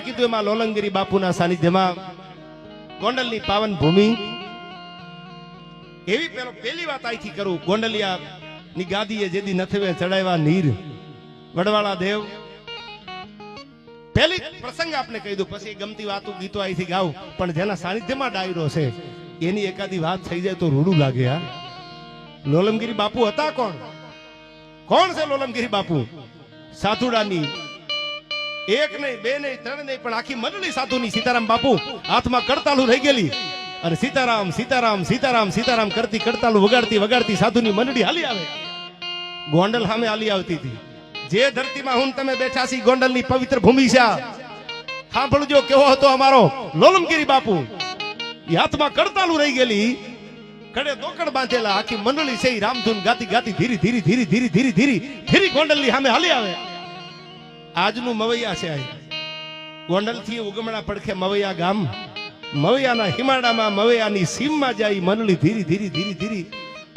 કીધું એમાં લોલમગીરી બાપુના સાનિધ્યમાં ગોંડલની પાવન ભૂમિ એવી પેલી વાત અહીંથી કરું. ગોંડલિયા ની ગાદીએ જેદી નથવે ચડાવ્યા નીર વડવાળા દેવ, પહેલી પ્રસંગ આપને કહી દઉં, પછી ગમતી વાતો ગીતો અહીંથી ગાવ. પણ જેના સાનિધ્યમાં ડાયરો છે એની એકાદી વાત થઈ જાય તો રૂડું લાગે. હા, લોલમગીરી બાપુ હતા કોણ? કોણ છે લોલમગીરી બાપુ? સાધુડાની એક નહીં, બે નહીં, ત્રણ નહીં, પણ આખી મંડળી સાધુની સીતારામ બાપુ હાથમાં કડતાલું રહી ગયેલી અને સીતારામ સીતારામ સીતારામ સીતારામ કરતી કડતાલું વગાડતી વગાડતી સાધુની મંડળી હાલી આવે. ગોંડલ સામે હાલી આવતી હતી. જે ધરતીમાં હું તમે બેઠા છી ગોંડલની પવિત્ર ભૂમિ છે. સાંભળજો કેવો હતો અમારો લોલમગીરી બાપુ. એ હાથમાં કડતાલું રહી ગયેલી, કડે દોકડ બાંધેલા, આખી મંડળી છે રામધૂન ગાતી ગાતી ધીરી ધીરી ધીરી ધીરી ધીરી ધીરી ધીરી ગોંડલની સામે હાલી આવે. આજનું મવૈયા છે. ગોંડલ થી ઉગમણા પડખે મવૈયા ગામ, મવૈયાના હિમાડામાં મવૈયાની સીમમાં જાય મંડળી ધીરી ધીરી ધીરી ધીરી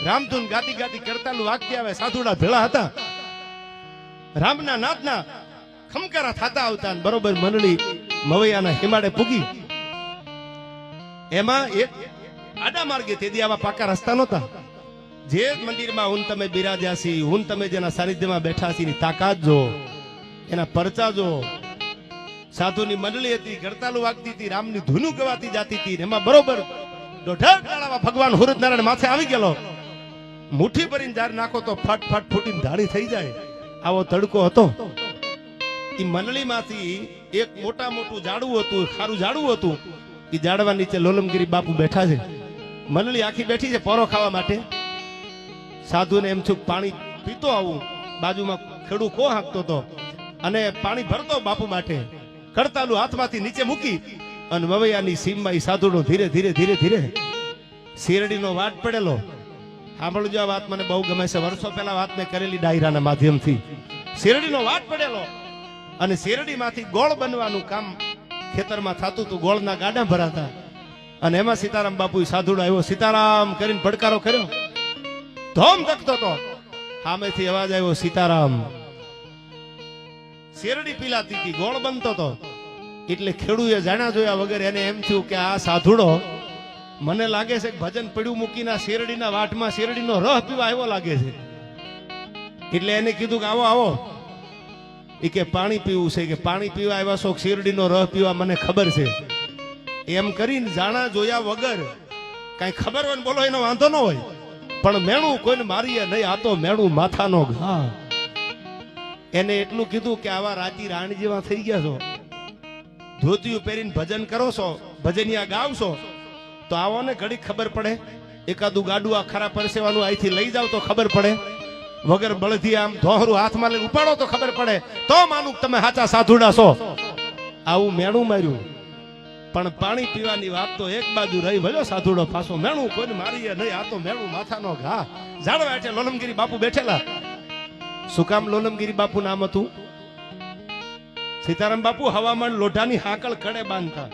રામધૂન ગાતી ગાતી કરતાલું વાગતી આવે. સાધુડા ભેળા હતા, રામના નાથના ખમકારા થતા આવતા, બરોબર મંડળી મવૈયાના હિમાડે પૂગી. એમાં એક આડા માર્ગે તેદી આવા પાકા રસ્તા નહોતા. જે મંદિરમાં હું તમે બિરાજ્યા છી, હું તમે જેના સાનિધ્યમાં બેઠા છી, તાકાત જો, એના પરચા જો. સાધુની મંડળી હતી, ગરતાલું વાગતી હતી, રામની ધૂનું ગવાતી જાતી હતી. એમાં બરોબર દોઢક દાડામાં ભગવાન હુરતનારાયણ માથે આવી ગયેલો. મુઠ્ઠી ભરીને જાર નાખો તો ફટ ફટ ફૂટીને ધાણી થઈ જાય, આવો તડકો હતો. એ મંડળીમાંથી એક મોટું ઝાડવું હતું, ખારું ઝાડવું હતું. એ ઝાડવા નીચે લોલમગીરી બાપુ બેઠા છે. મંડળી આખી બેઠી છે પોરો ખાવા માટે. સાધુને એમ છું પાણી પીતો આવું, બાજુમાં ખેડૂ કો હાંકતો હતો અને પાણી ભરતો બાપુ માટે. કડતાલું હાથમાંથી નીચે મૂકી અને મવૈયાની સીમમાં એ સાધુનો ધીરે ધીરે ધીરે ધીરે શેરડીનો વાટ પડેલો. સાંભળજો, આ વાત મને બહુ ગમે છે. વર્ષો પહેલા વાત મેં કરેલી ડાયરાના માધ્યમથી. શેરડીનો વાટ પડેલો અને શેરડીમાંથી ગોળ બનવાનું કામ ખેતરમાં થતું હતું. ગોળના ગાડા ભરાતા અને એમાં સીતારામ બાપુ સાધુડો આવ્યો. સીતારામ કરીને પડકારો કર્યો, ધોમ ધકતો હતો. સામેથી અવાજ આવ્યો, સીતારામ. શેરડી પીલાતી હતી, ગોળ બનતો હતો. એટલે ખેડૂએ જાણ્યા જોયા વગર એને એમ થયું કે આ સાધુડો મને લાગે છે ભજન પડ્યું મૂકીને શેરડીના વાટમાં શેરડીનો રસ પીવા આવ્યો લાગે છે. એટલે એને કીધું કે આવો આવો. એ કે પાણી પીવું છે, કે પાણી પીવા આવ્યા છો, શેરડીનો રસ પીવા મને ખબર છે. એમ કરીને જાણા જોયા વગર કઈ ખબર હોય ને બોલો એનો વાંધો ન હોય, પણ મેણું કોઈને મારીએ નહીં, આ તો મેણું માથાનો ઘા. એને એટલું કીધું કે આવા રાતી રાણી જેવા થઈ ગયા છો, ધોતિયું પહેરીને ભજન કરો છો, ભજનિયા ગાવ છો, તો આવો ને ઘડી ખબર પડે. એકાદું ગાડું આ ખરા પરસેવાનું અહીંથી લઈ જાવ તો ખબર પડે. વગર બળથી આમ ધોહરું હાથમાં લઈને ઉપાડો તો ખબર પડે, તો માનું તમે સાચા સાધુડા છો. આવું મેણું માર્યું. પણ પાણી પીવાની વાત તો એક બાજુ રહી, ભલો સાધુડો પાછો મેણું કોઈને મારીએ નહીં, આ તો મેણું માથાનો ઘા. જાણવા એટલે લોલમગીરી બાપુ બેઠેલા. શું કામ લોલમગીરી બાપુ નામ હતું? સીતારામ બાપુ હવામાન લોઢાની હાકળ કડે બાંધતા.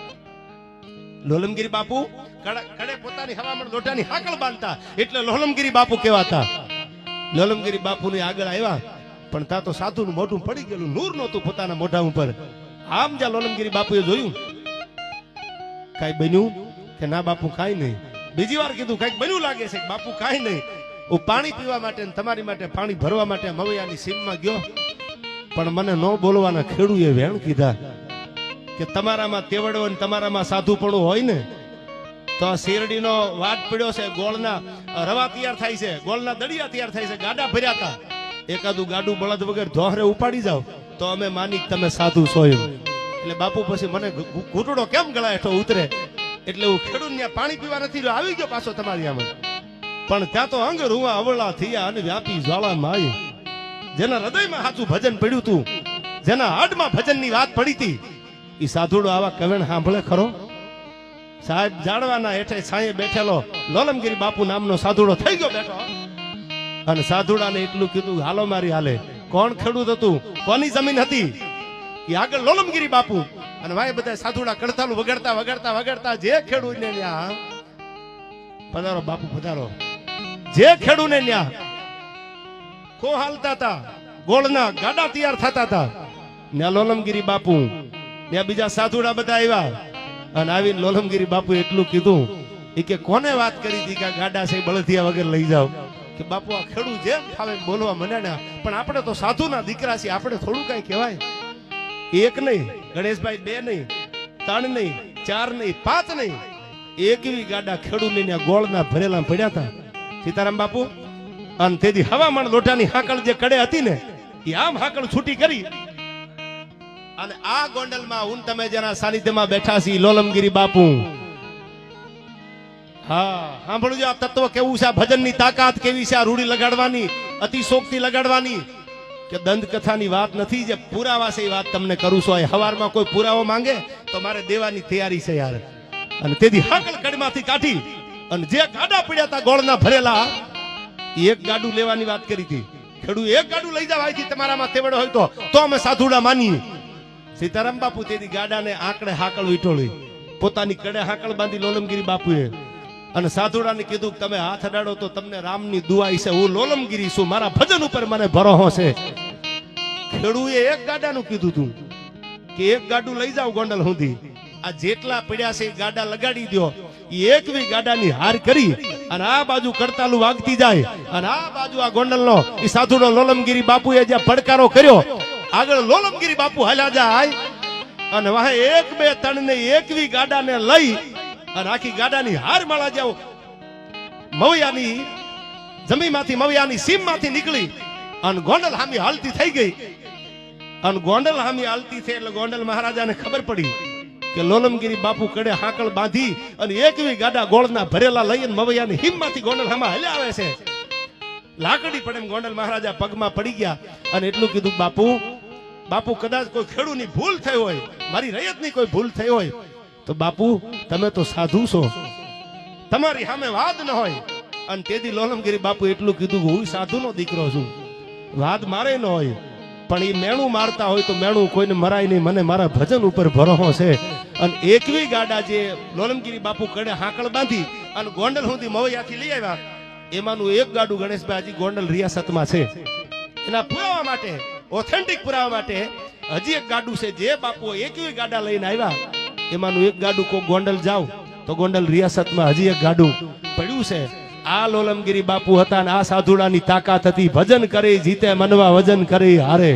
લોલમગીરી બાપુ કડે પોતાની હવામાન લોઢાની હાકળ બાંધતા, એટલે લોલમગીરી બાપુ કહેવાતા. લોલમગીરી બાપુ ની આગળ આવ્યા, પણ તા તો સાધુનું મોઢું પડી ગયેલું, નૂર નહોતું પોતાના મોઢા ઉપર. આમ જ્યાં લોલમગીરી બાપુએ જોયું, કઈ બન્યું કે ના બાપુ કાંઈ નહીં. બીજી વાર કીધું કઈક બન્યું લાગે છે. બાપુ કાંઈ નહીં, હું પાણી પીવા માટે તમારી માટે પાણી ભરવા માટે મવૈયાની સીમમાં ગયો, પણ મને ન બોલવાના ખેડૂએ વેણ કીધા કે તમારામાં તેવડો ને તમારામાં સાધુપણું હોય ને તો આ શેરડીનો વાટ પડ્યો છે, ગોળના રવા તૈયાર થાય છે, ગોળના દડિયા તૈયાર થાય છે, ગાડા ભર્યા હતા. એકાદું ગાડું બળદ વગર ધોહરે ઉપાડી જાવ તો અમે માની તમે સાધુ છો એમ. એટલે બાપુ પછી મને ઘૂંટડો કેમ ગળા હેઠો ઉતરે, એટલે હું ખેડૂત પાણી પીવા નથી રહ્યો, આવી ગયો પાછો તમારી આમ. પણ ત્યાં તો અંગ રૂવા અવળા થયા અને વ્યાપી જ્વાળામાં આવી. જેના હૃદયમાં સાચું ભજન પડ્યું હતું, જેના હાડમાં ભજનની વાત પડી હતી, એ સાધુડો આવા કવેણ સાંભળે ખરો? સાહેબ જાણવાના હેઠે છાંયે બેઠેલો લોલમગીરી બાપુ નામનો સાધુડો થઈ ગયો બેઠો. અને સાધુડાને એટલું કીધું હાલો મારી હાલે. કોણ ખેડૂત હતું, કોની જમીન હતી? એ આગળ લોલમગીરી બાપુ અને વાય બધા સાધુડા કડતાલું વગાડતા વગાડતા વગાડતા. જે ખેડૂત ને ન્યા પધારો બાપુ પધારો, જે ખેડૂત ને ન્યા કો હાલતા હતા, ગોળના ગાડા તૈયાર થતા હતા, ન્યા લોલમગીરી બાપુ ત્યાં બીજા સાધુડા બધા આવ્યા અને આવીને લોલમગીરી બાપુ એટલું કીધું એ કે કોને વાત કરી હતી કે આ ગાડા છે બળદિયા વગર લઈ જાઓ કે બાપુ આ ખેડૂત જેમ ફાવે બોલવા મંડ્યા પણ આપણે તો સાધુના દીકરા છીએ આપણે થોડું કઈ કહેવાય એક નહીં ગણેશભાઈ બે નહીં ત્રણ નહીં ચાર નહીં પાંચ નહીં એકવી ગાડા ખેડૂતની ગોળના ભરેલા પડ્યા હતા સીતારામ બાપુ અને તેથી હવામાન લોટાની હાકળ જે કડે હતી ને એ આમ હાકળ છૂટી કરી અને આ ગોંડલમાં હું તમે જેના સાનિધ્યમાં બેઠા છી લોલમગીરી બાપુ હા સાંભળજો આ તત્વ કેવું છે આ ભજનની તાકાત કેવી છે આ રૂડી લગાડવાની અતિશોક્તિ લગાડવાની કે દંત કથાની વાત નથી જે પુરાવા છે એ વાત તમને કરું છું હવારમાં કોઈ પુરાવો માંગે તો મારે દેવાની તૈયારી છે યાર અને તેથી હાકળ કડમાંથી કાઢી અને જે ગાડા પડ્યા હતા ગોળના ભરેલા એક ગાડું લેવાની વાત કરી હતી ખેડૂત એક ગાડું લઈ જાવ અહીંથી તમારામાં તેવડો હોય તો અમે સાધુડા માનીએ સીતારામ બાપુ તેથી ગાડાને આંકડે હાકળ વીટોળી પોતાની કડે હાકળ બાંધી લોલમગીરી બાપુએ અને સાધુડાને કીધું કે તમે હાથ અડાડો તો તમને રામની દુઆઈ છે હું લોલમગીરી છું મારા ભજન ઉપર મને ભરોસો છે ખેડૂએ એક ગાડાનું કીધું તું કે એક ગાડું લઈ જાવ ગોંડલ સુધી આ જેટલા પડ્યા છે ગાડા લગાડી દો એકવી ગાડાની હાર કરી અને આ બાજુ કડતાલું વાગતી જાય અને આ બાજુ આ ગોંડલનો એ સાધુનો લોલમગીરી બાપુએ જે પડકારો કર્યો આગળ લોલમગીરી બાપુ હાલ્યા જાય અને વાહે એક બે ત્રણ ને એકવી ગાડાને લઈ અને આખી ગાડાની હાર માળા જાવ મવૈયાની જમીનમાંથી મવૈયાની સીમમાંથી નીકળી અને ગોંડલ હામી હાલતી થઈ ગઈ અને ગોંડલ હામી હાલતી થઈ એટલે ગોંડલ મહારાજાને ખબર પડી કે લોલમગીરી બાપુ કડે હાકળ બાંધી અને એકવી ગાડા ગોળના ભરેલા લઈને મવૈયાની હિમમાંથી ગોંડલ હામાં હલ્યા આવે છે લાકડી પડે એમ ગોંડલ મહારાજા પગમાં પડી ગયા અને એટલું કીધું બાપુ કદાચ કોઈ ખેડૂની ભૂલ થઈ હોય મારી રૈયતની કોઈ ભૂલ થઈ હોય તો બાપુ તમે તો સાધુ છો તમારી સામે વાદ ન હોય અને તેથી લોલમગીરી બાપુ એટલું કીધું કે હું સાધુનો દીકરો છું વાદ મારે ન હોય પણ એ મેણું મારતા હોય તો મેણું કોઈને મરાય નહીં મને મારા ભજન ઉપર ભરોસો છે અને એકવી ગાડા જે લોલમગીરી બાપુ કડે હાકળ બાંધી અને ગોંડલ સુધી મવૈયાથી લઈ આવ્યા એમાંનું એક ગાડું ગણેશભાઈ હજી ગોંડલ રિયાસતમાં છે એના પુરાવા માટે ઓથેન્ટિક પુરાવા માટે હજી એક ગાડું છે જે બાપુ એકવી ગાડા લઈને આવ્યા એમાંનું એક ગાડું કોઈ ગોંડલ જાવ તો ગોંડલ રિયાસતમાં હજી એક ગાડું પડ્યું છે આ લોલમગીરી બાપુ હતા અને આ સાધુડાની તાકાત હતી ભજન કરી જીતે મનવા વજન કરી હારે